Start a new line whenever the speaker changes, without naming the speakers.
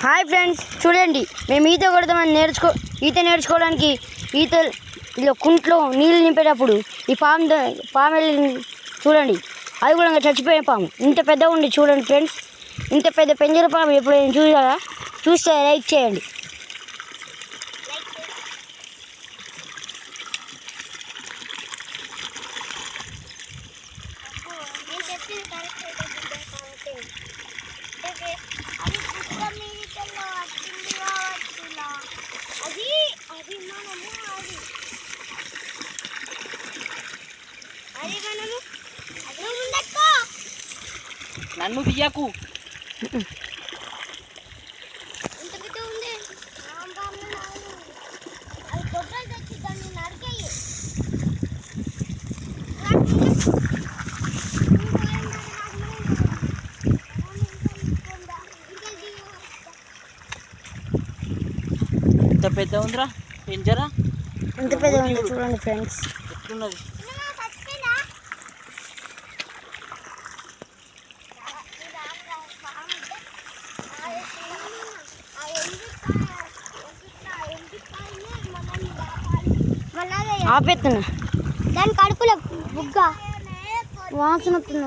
Hi friends, చూడండి మేము ఈత కొడతామని ఈత నేర్చుకోవడానికి ఇలా కుంట్లో నీళ్ళు నింపేటప్పుడు ఈ పాము వెళ్ళి చూడండి. అది కూడా చచ్చిపోయిన పాము, ఇంత పెద్దగా ఉంది చూడండి ఫ్రెండ్స్. ఇంత పెద్ద పెంజర పాము ఎప్పుడైనా చూసారా? చూస్తే లైక్ చేయండి.
నన్ను తీయకు. ఎంత పెద్ద ఉందిరా పెంజరా,
ఎంత పెద్ద ఉంది చూడండి ఫ్రెండ్స్.
ఎట్లున్నది?
ఆపేస్తున్నా, దాని కడుపులో బుగ్గ వాసన వస్తుంది.